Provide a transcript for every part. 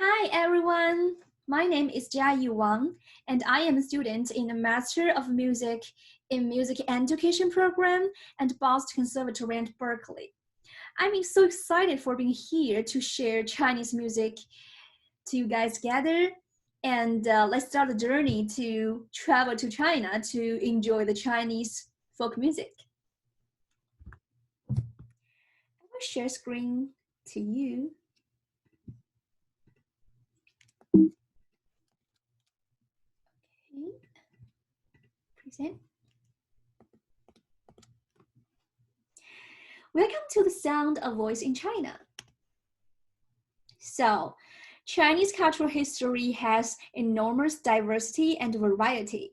Hi everyone, my name is Jiayi Wang, and I am a student in the Master of Music in Music Education program at Boston Conservatory at Berkeley. I'm so excited for being here to share Chinese music to you guys together, and let's start the journey to travel to China to enjoy the Chinese folk music. I will share screen to you. Okay. Present. Welcome to the Sound of Voice in China. So, Chinese cultural history has enormous diversity and variety.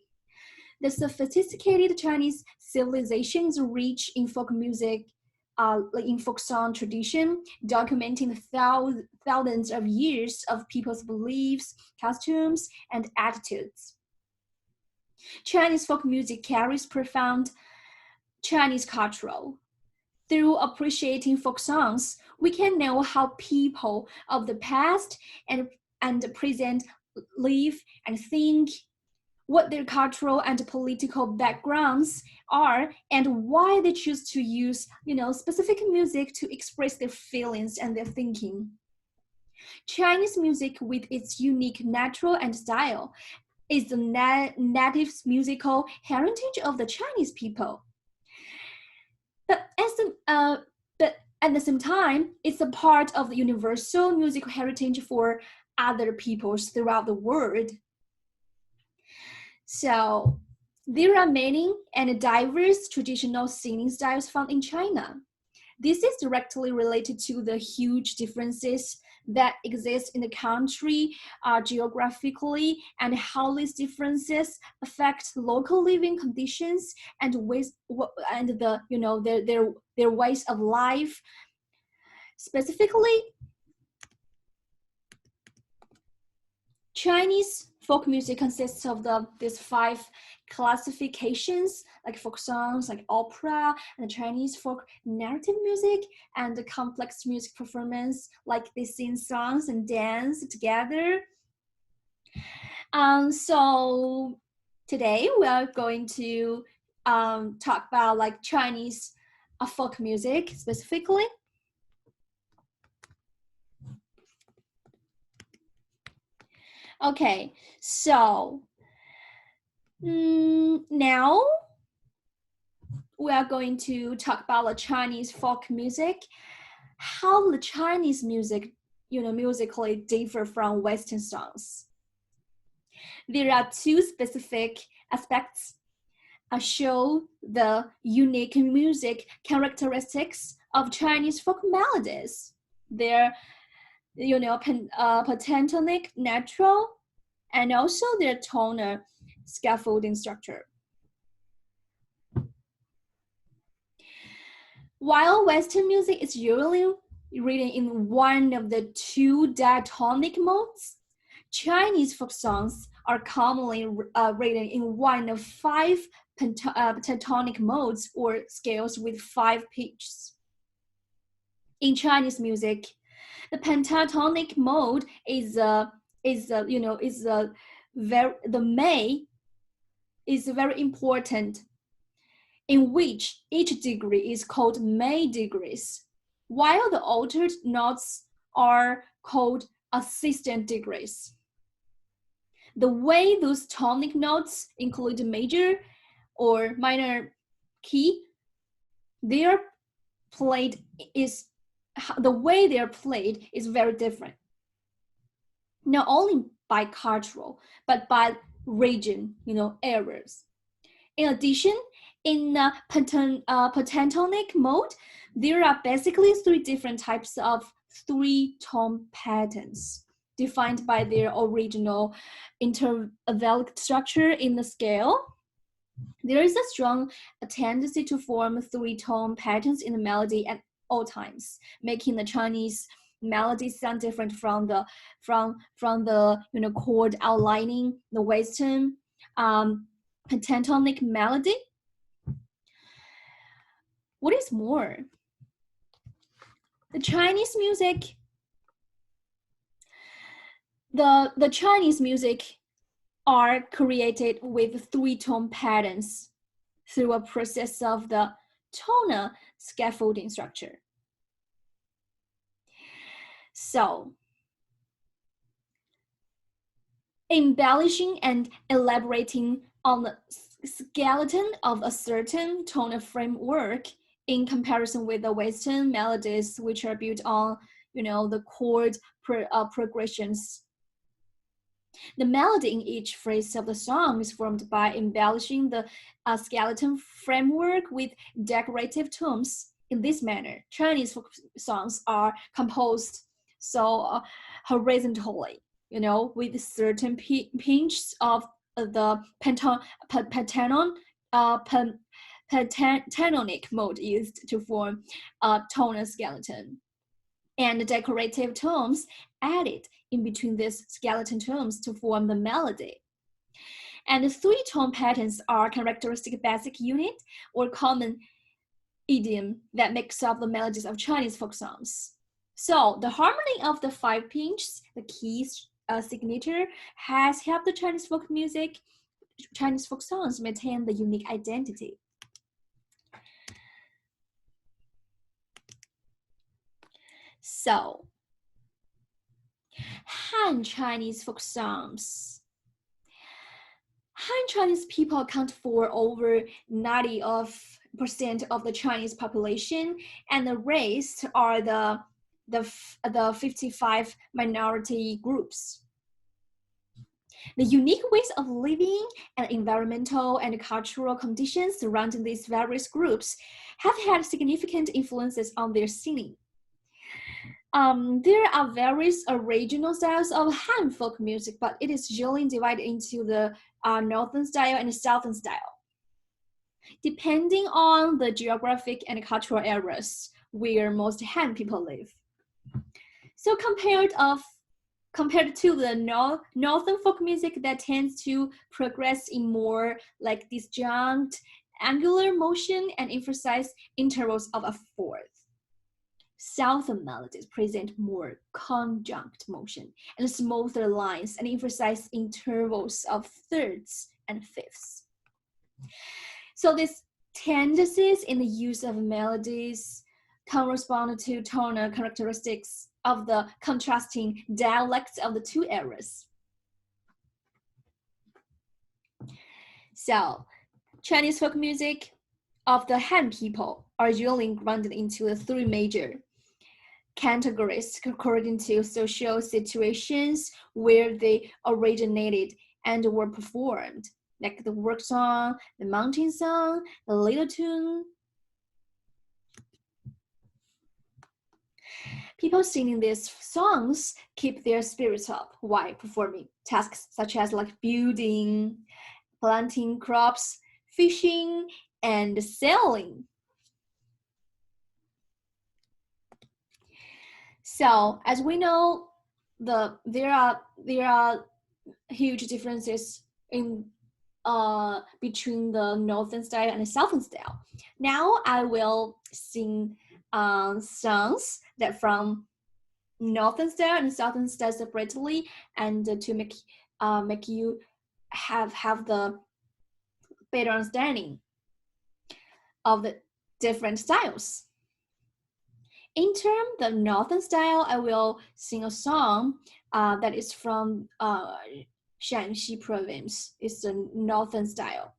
The sophisticated Chinese civilization is rich in folk music, in folk song tradition, documenting thousands of years of people's beliefs, costumes, and attitudes. Chinese folk music carries profound Chinese cultural. Through appreciating folk songs, we can know how people of the past and present live and think, what their cultural and political backgrounds are, and why they choose to use, specific music to express their feelings and their thinking. Chinese music, with its unique natural and style, is the native musical heritage of the Chinese people. But at the same time, it's a part of the universal musical heritage for other peoples throughout the world. So there are many and diverse traditional singing styles found in China. This is directly related to the huge differences that exist in the country geographically, and how these differences affect local living conditions and their ways of life. Specifically, Chinese folk music consists of these 5 classifications, like folk songs, like opera, and Chinese folk narrative music, and the complex music performance, like they sing songs and dance together. So today we are going to talk about like Chinese folk music specifically. Okay, so now we are going to talk about the Chinese folk music, how the Chinese music, musically differ from Western songs. There are 2 specific aspects show the unique music characteristics of Chinese folk melodies. Their, pentatonic natural, and also their tonal scaffolding structure. While Western music is usually written in one of the 2 diatonic modes, Chinese folk songs are commonly written in one of 5 pentatonic modes or scales with 5 pitches. In Chinese music, the pentatonic mode the very important, in which each degree is called May degrees, while the altered notes are called assistant degrees. The way those tonic notes include major or minor key, the way they are played is very different, not only by cultural, but by region, areas. In addition, in pentatonic mode, there are basically 3 different types of 3-tone patterns defined by their original intervallic structure in the scale. There is a strong tendency to form 3-tone patterns in the melody at all times, making the Chinese melody sound different from the chord outlining the Western pentatonic melody. What is more, the Chinese music The Chinese music are created with three-tone patterns through a process of the tonal scaffolding structure. So, embellishing and elaborating on the skeleton of a certain tonal framework in comparison with the Western melodies, which are built on, the chord progressions. The melody in each phrase of the song is formed by embellishing the skeleton framework with decorative tones. In this manner, Chinese folk songs are composed so horizontally, with certain pinches of the pentatonic mode used to form a tonal skeleton, and decorative tones added in between these skeleton tones to form the melody. And the three-tone patterns are characteristic basic unit or common idiom that makes up the melodies of Chinese folk songs. So the harmony of the five pinches, the key signature, has helped the Chinese folk songs maintain the unique identity. So, Han Chinese folk songs. Han Chinese people account for over 90% of the Chinese population, and the rest are the 55 minority groups. The unique ways of living and environmental and cultural conditions surrounding these various groups have had significant influences on their singing. There are various regional styles of Han folk music, but it is usually divided into the northern style and southern style, depending on the geographic and cultural areas where most Han people live. So compared to the northern folk music that tends to progress in more like disjunct, angular motion and emphasize intervals of a fourth, southern melodies present more conjunct motion and smoother lines and emphasize intervals of thirds and fifths. So these tendencies in the use of melodies correspond to tonal characteristics of the contrasting dialects of the two eras. So, Chinese folk music of the Han people are usually grounded into the three major categories according to social situations where they originated and were performed, like the work song, the mountain song, the little tune. People singing these songs keep their spirits up while performing tasks such as like building, planting crops, fishing, and sailing. So, as we know, there are huge differences in between the northern style and the southern style. Now I will sing songs that from northern style and southern style separately, and to make you have the better understanding of the different styles. In terms of the northern style, I will sing a song that is from Shanxi province. It's the northern style.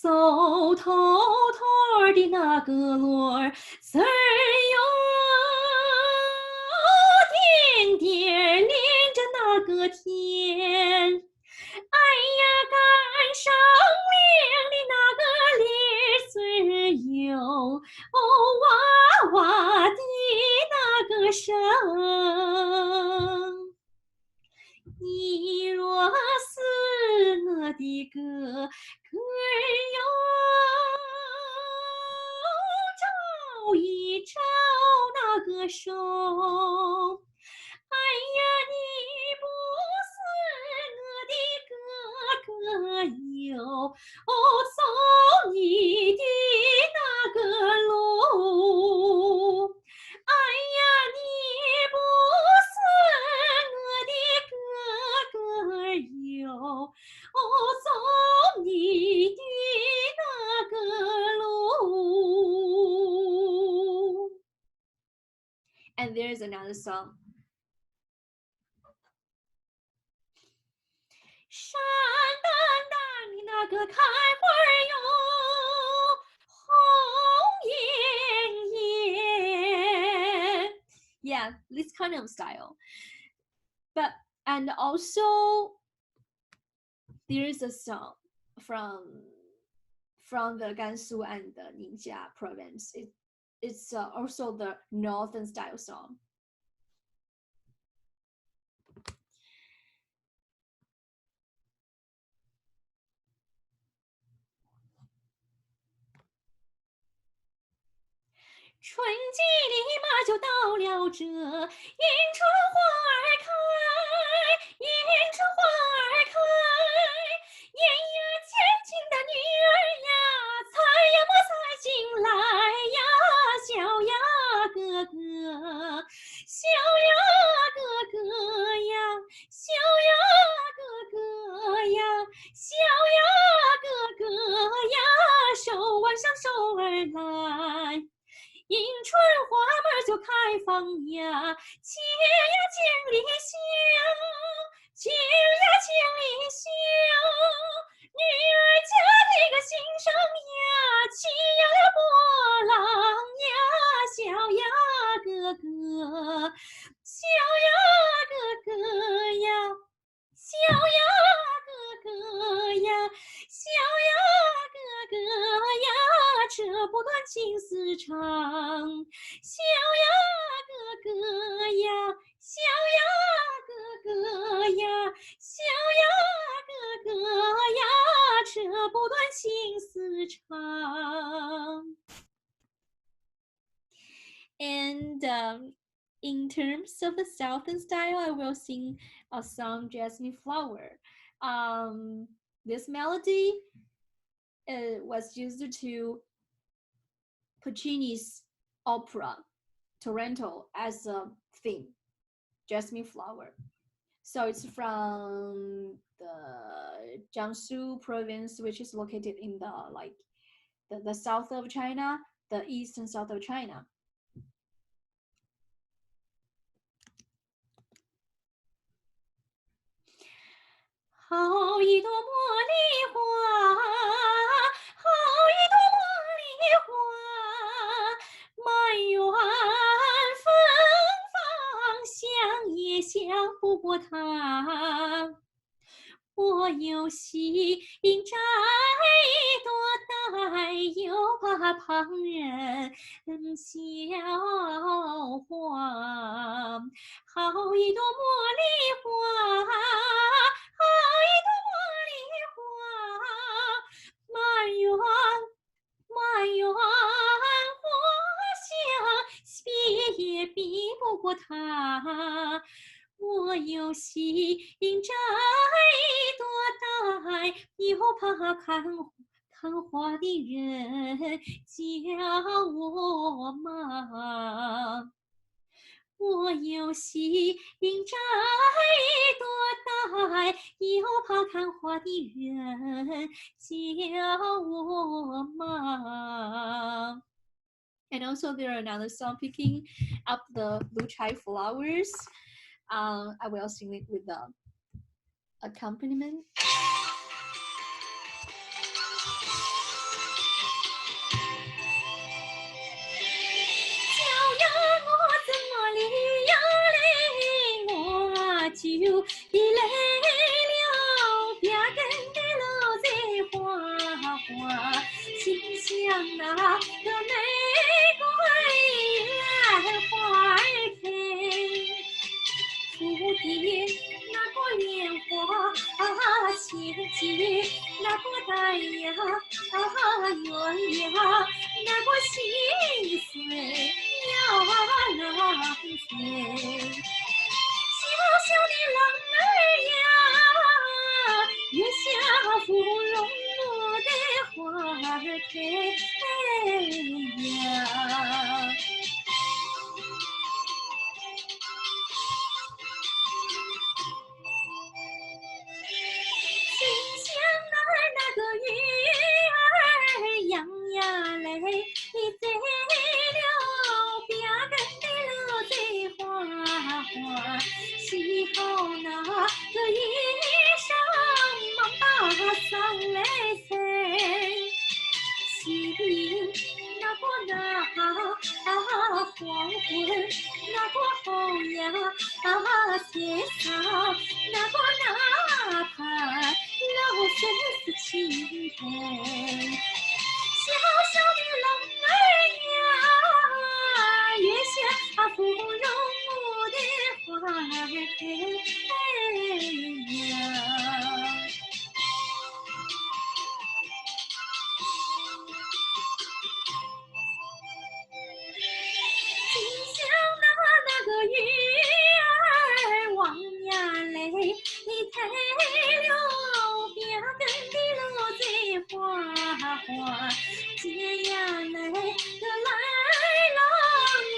嗖头头的那个锣儿，丝儿哟，点点连着那个天。哎呀，赶上亮的那个脸丝儿哟，哦哇哇的那个声。你若是我的歌歌哟，照一照那个手。哎呀，你不是我的哥哥哟，哦，走你的那个路。哎呀， And there's another song. 山丹丹的那个开花哟，红艳艳。Yeah, this kind of style. But and also there's a song from the Gansu and the Ningxia province. It's also the northern style song. 春季里马就到了这，迎春花儿开，迎春花儿开，艳艳千金的女儿呀，采呀莫采进来呀，小呀哥哥，小呀哥哥呀，小呀哥哥呀，小呀哥哥呀，手挽上手儿来。 迎春花儿就开放呀，情呀情里香，情呀情里香。女儿家这个心上呀，起呀了波浪呀，小呀哥哥，小呀哥哥呀，小呀哥哥呀，小呀哥哥呀。 这不断情丝长，小呀哥哥呀，小呀哥哥呀，小呀哥哥呀，这不断情丝长。And in terms of the southern style, I will sing a song Jasmine Flower. This melody was used to Puccini's opera Taranto as a theme, Jasmine Flower. So it's from the Jiangsu province, which is located in the south of China, the east and south of China. 好一朵茉莉花，好一朵茉莉花，满园芬芳，想也想不过它。我有心摘朵戴，又怕旁人笑话。好一朵茉莉花。 好一朵茉莉花，满园花香，比也比不过它。我有心摘朵戴，又怕看花的人叫我妈。 我有心摘朵戴，又怕看花的人叫我妈。And also there are another song picking up the blue chai flowers. I will sing it with the accompaniment. 就一来了，边跟的老在花花，心想那个玫瑰花儿开，蝴蝶那个莲花情结，那个带呀圆呀，那个心碎呀浪碎。 小小的浪儿呀，月下芙蓉落的花儿开呀。心想那个鱼儿养呀嘞，在了边跟的老在黄昏，那个好呀天上，那个哪怕老身是晴天。小小的龙儿呀，月下芙蓉我的花儿开呀。心想那个鱼儿往呀嘞，你抬溜边跟的路在花花，这呀嘞个来龙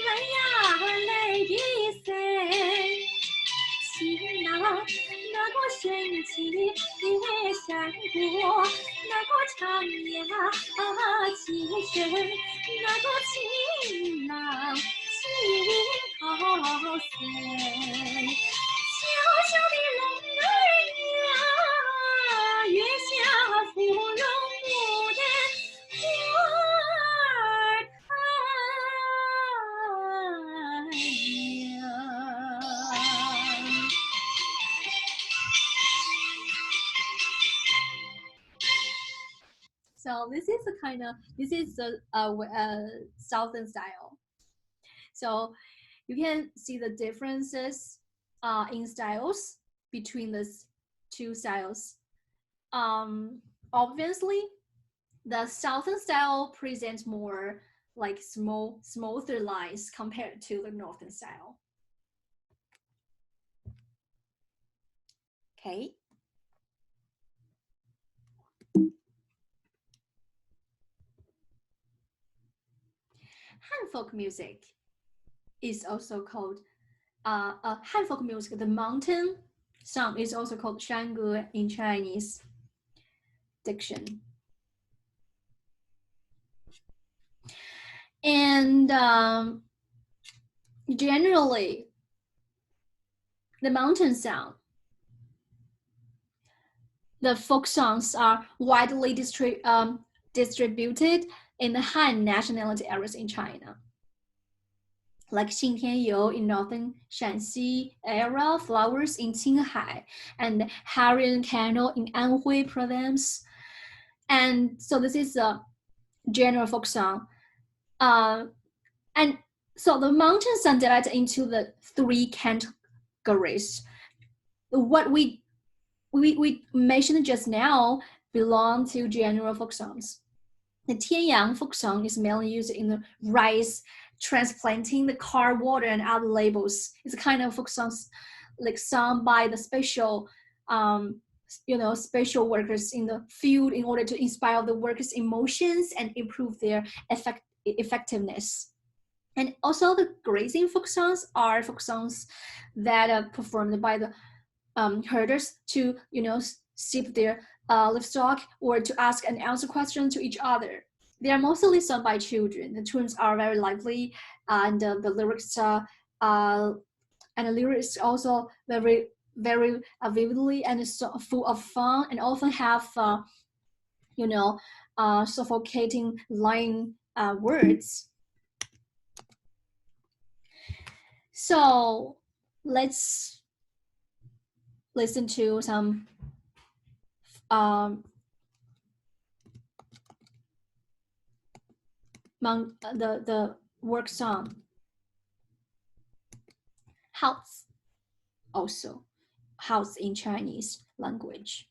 来的谁？心那个神奇的山谷，那个长呀其声，那个情郎心好碎。小小的龙儿呀，月下芙蓉我的花儿开呀。So this is the southern style. So you can see the differences in styles between these two styles. Obviously, the southern style presents more like smoother lines compared to the northern style. Okay. Han folk music is also called Han folk music. The mountain song is also called Shange in Chinese diction. And generally, the mountain sound, the folk songs are widely distributed in the Han nationality areas in China, like Xintianyou in northern Shanxi area, Flowers in Qinghai, and Harian Canal in Anhui province. And so this is a general folk song. And so the mountain song divided into the three categories. What we mentioned just now belong to general folk songs. The Tianyang folk song is mainly used in the rice transplanting, the car water, and other labels. It's a kind of folk songs like sung by the special special workers in the field in order to inspire the workers' emotions and improve their effectiveness. And also the grazing folk songs are folk songs that are performed by the herders to sip their livestock or to ask and answer questions to each other. They are mostly sung by children. The tunes are very lively, and the lyrics also very very vividly and so full of fun, and often have suffocating line words. So let's listen to some the work song. House, also house in Chinese language.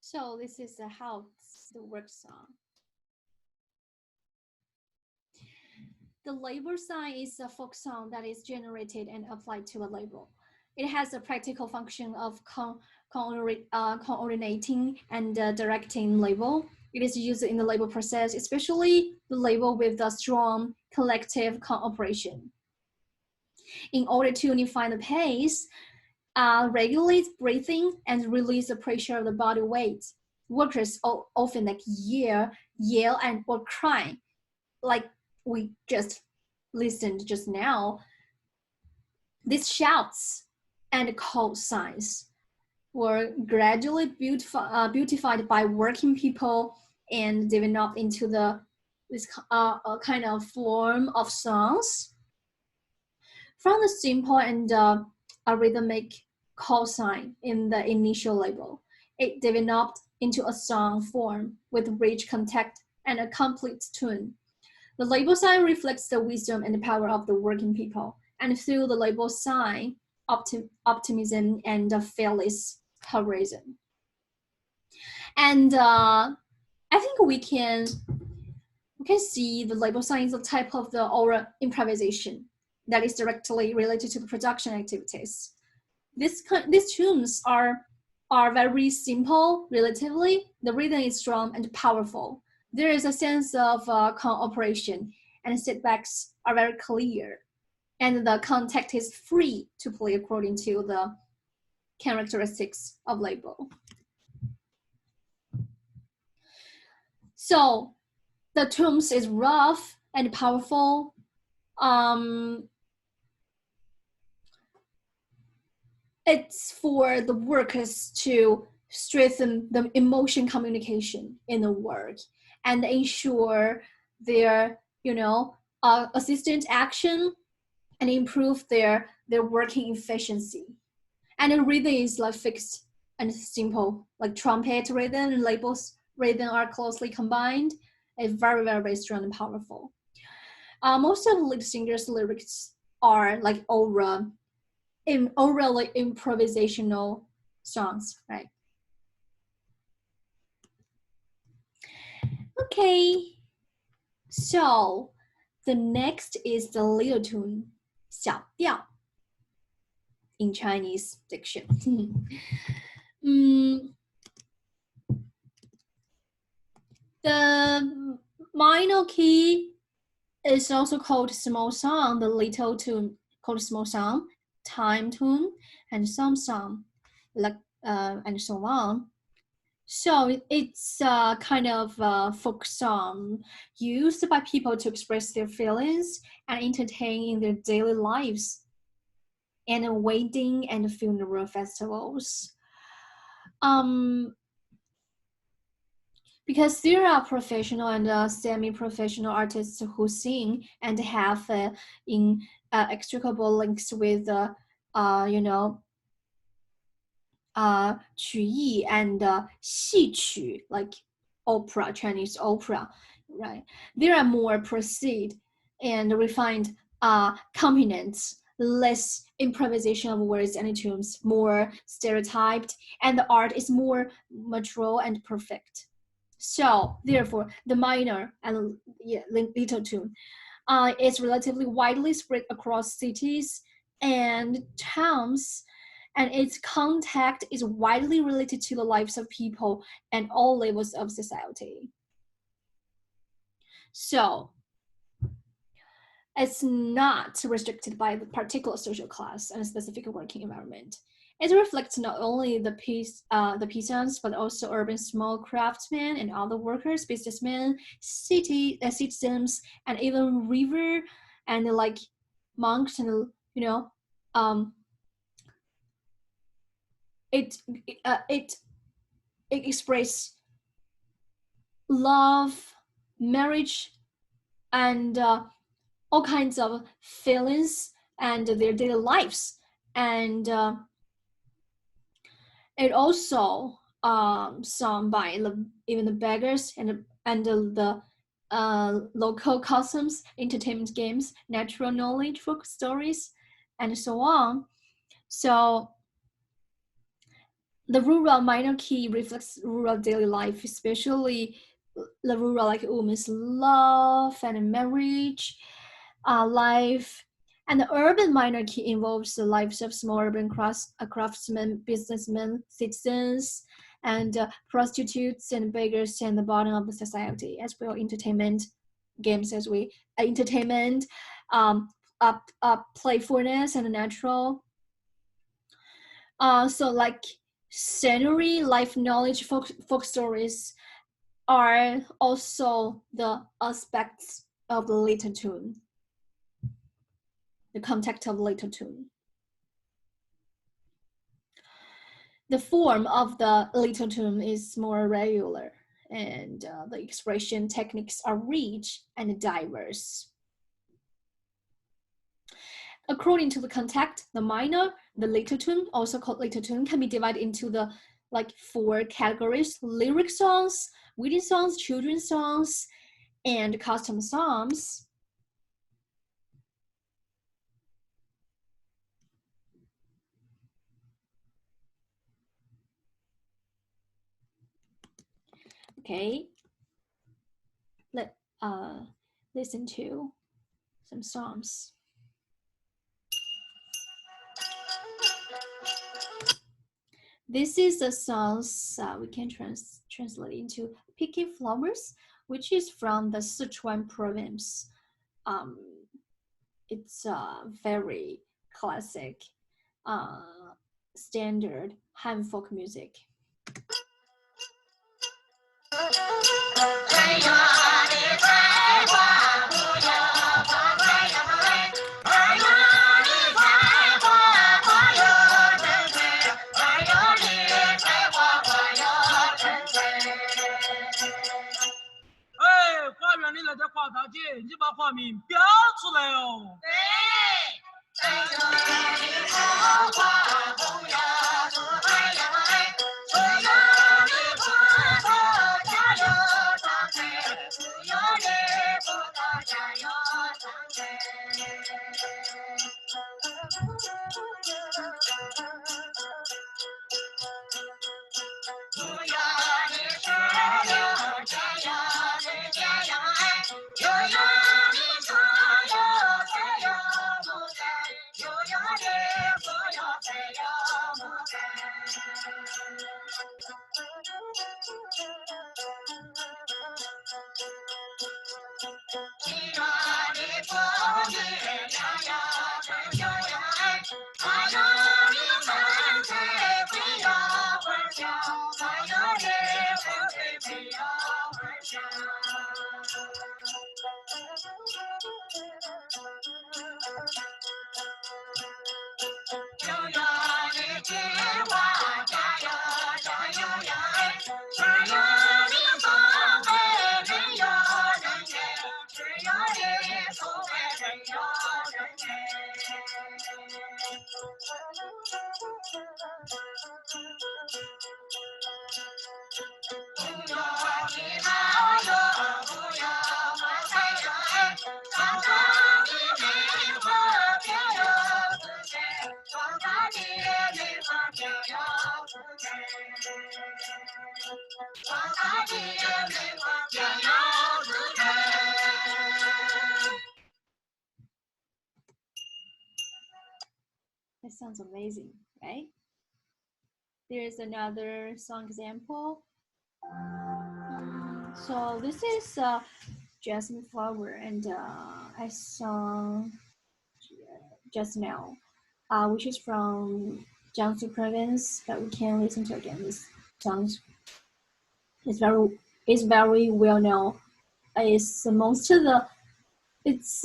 So this is how the works on. The label sign is a folk song that is generated and applied to a label. It has a practical function of coordinating and directing label. It is used in the label process, especially the label with a strong collective cooperation. In order to unify the pace, regulate breathing and release the pressure of the body weight. Workers often yell and or cry, like we just listened just now. These shouts and call signs were gradually beautified by working people and developed into this kind of form of songs. From the simple and rhythmic call sign in the initial label, it developed into a song form with rich context and a complete tune. The label sign reflects the wisdom and the power of the working people, and through the label sign, optimism and fearless heroism. And I think we can see the label sign is a type of the oral improvisation that is directly related to the production activities. These tunes are very simple relatively. The rhythm is strong and powerful. There is a sense of cooperation, and setbacks are very clear. And the context is free to play according to the characteristics of label. So the tombs is rough and powerful. It's for the workers to strengthen the emotion communication in the work and ensure their, assistant action and improve their working efficiency. And the rhythm is like fixed and simple, like trumpet rhythm and labels rhythm are closely combined. It's very, very, very strong and powerful. Most of the lead singers' lyrics are like aura, like improvisational songs, right? Okay, so the next is the little tune, 小调 in Chinese diction. The minor key is also called small song, the little tune called small song, time tune, and some song, like and so on. So it's a kind of folk song used by people to express their feelings and entertain in their daily lives and wedding and funeral festivals. Because there are professional and semi-professional artists who sing and have inextricable links with, 曲艺 and 戏曲, like opera, Chinese opera, right? There are more proceed and refined components, less improvisation of words and tunes, more stereotyped, and the art is more mature and perfect. So, therefore, the minor and little tune is relatively widely spread across cities and towns, and its contact is widely related to the lives of people and all levels of society. So, it's not restricted by the particular social class and specific working environment. It reflects not only the peasants, but also urban small craftsmen and other workers, businessmen, citizens, and even river and like monks and it expresses love, marriage, and all kinds of feelings and their daily lives, and it also sung by even the beggars and the local customs, entertainment games, natural knowledge, folk stories, and so on. So the rural minor key reflects rural daily life, especially the rural like women's love and marriage, life. And the urban minor key involves the lives of small urban craftsmen, businessmen, citizens, and prostitutes and beggars and the bottom of the society, as well entertainment, games as we entertainment, playfulness and natural. So like scenery, life knowledge, folk stories are also the aspects of the little tune, the context of little tune. The form of the little tune is more regular, and the expression techniques are rich and diverse. According to the context, the minor, the little tune, also called little tune, can be divided into the like 4 categories: lyric songs, wedding songs, children's songs, and custom songs. Okay, let's listen to some songs. This is the songs we can translate into Picking Flowers, which is from the Sichuan province. It's a very classic standard Han folk music. That sounds amazing, right? There's another song example. So this is Jasmine Flower, and I sang just now, which is from Jiangsu province, but we can listen to again. This song is very well known. It's most of the it's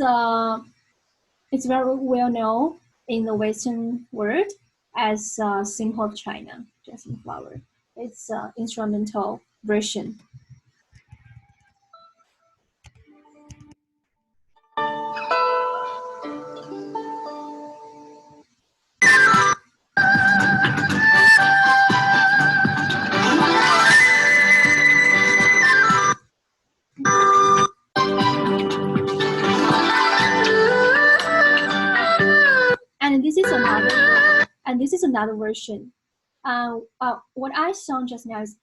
very well known in the Western world as Symbol of China, Jasmine Flower. It's an instrumental version. And this is another version. What I sang just now is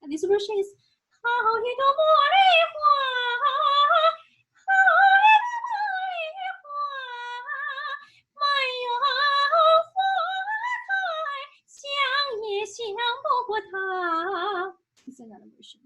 and this version is it's another version.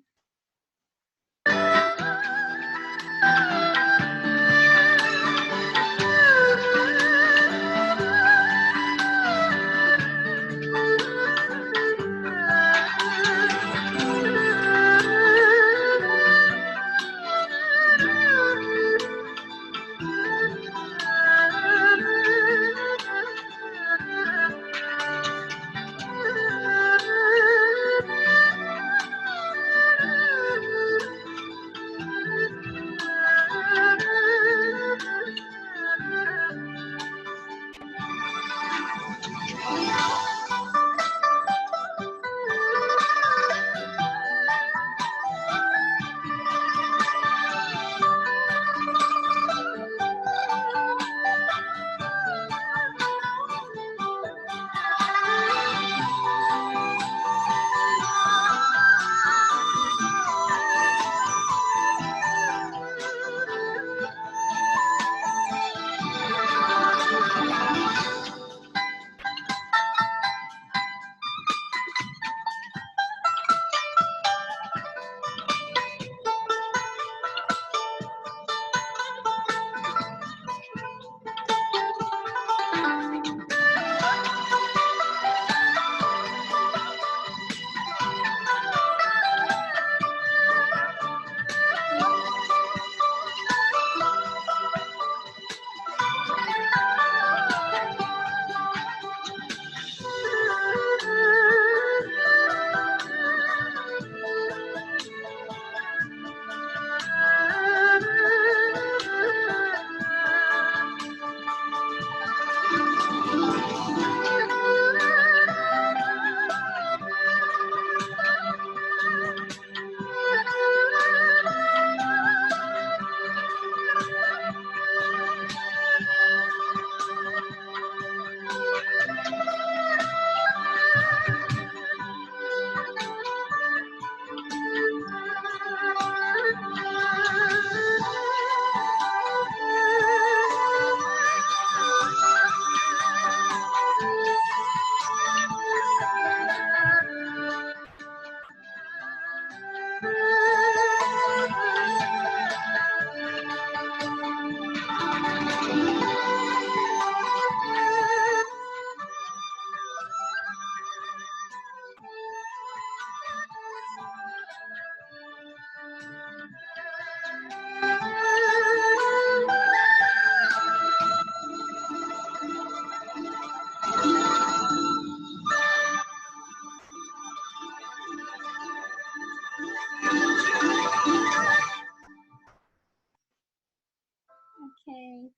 Okay.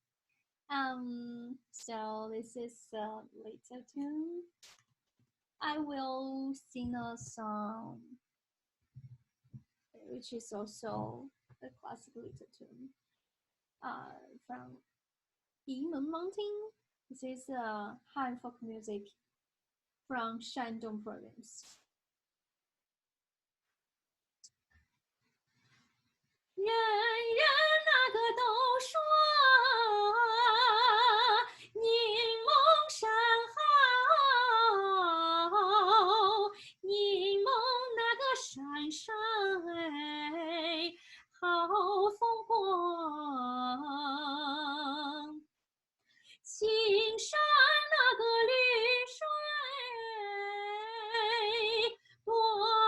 So this is a little tune. I will sing a song, which is also a classic little tune. From Yingmen Mountain. This is Han folk music from Shandong province. 人人那个都说柠檬山好，柠檬那个山上哎好风光，青山那个绿水多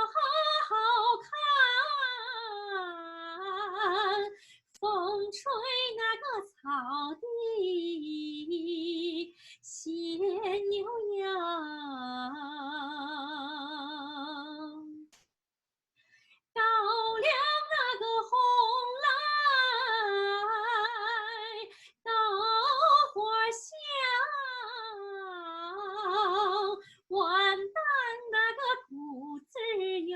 好看，风吹那个草地鲜牛羊，高粱那个红来稻花香，完蛋那个谷子哟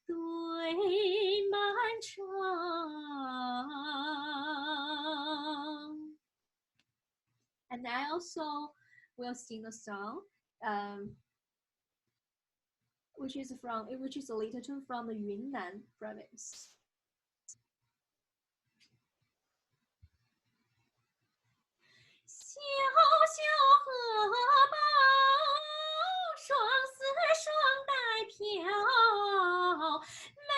堆满场。And I also will sing a song, which is a little tune from the Yunnan province. 小小荷包，双丝双带飘，美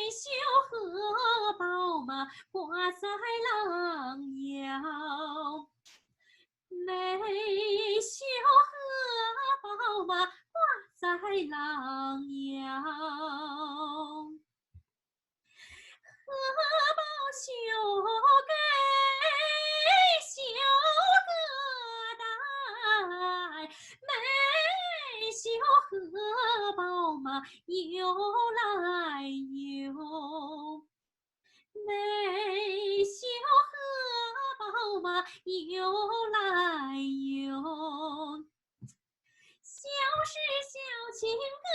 绣荷包嘛，挂在廊腰。美绣荷包嘛，挂在廊腰。荷包绣给小疙瘩，美绣荷包嘛，游来游。美绣荷包嘛，游来游。小是小情歌，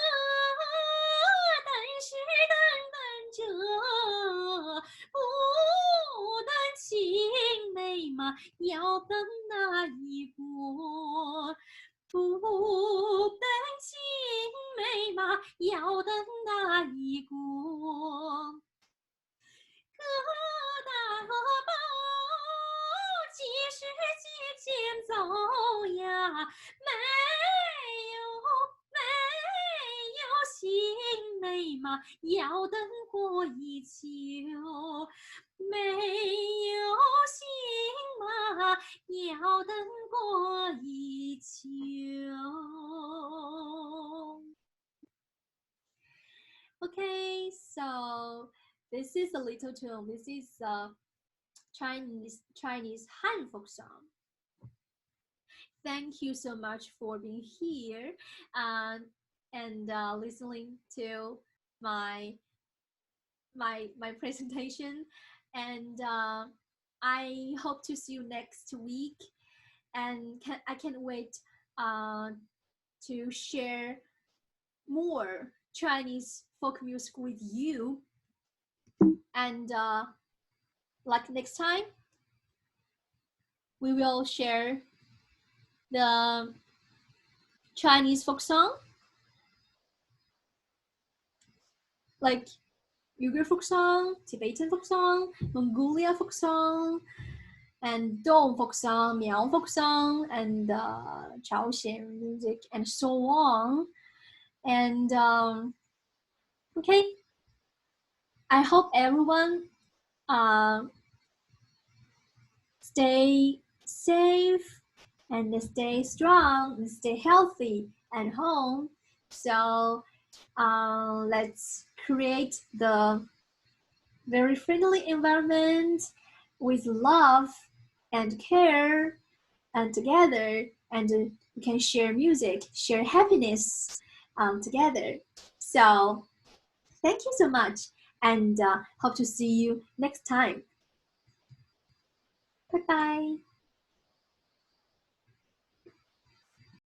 但是等不等青梅嘛，要等那一国。不等青梅嘛，要等那一国。疙瘩包几时节前走呀？没有新梅嘛，要等过一秋。没有新嘛，要等过一秋。Okay, so this is a little tune. This is a Chinese Han folk song. Thank you so much for being here and listening to my presentation. And I hope to see you next week. And I can't wait to share more Chinese folk music with you. And like next time, we will share the Chinese folk song, like Uyghur folk song, Tibetan folk song, Mongolia folk song, and Dong folk song, Miao folk song, and Chaoxian music, and so on. And okay, I hope everyone stay safe and stay strong and stay healthy at home. So let's create the very friendly environment with love and care and together, and we can share music, share happiness together. So thank you so much, and hope to see you next time. 拜拜。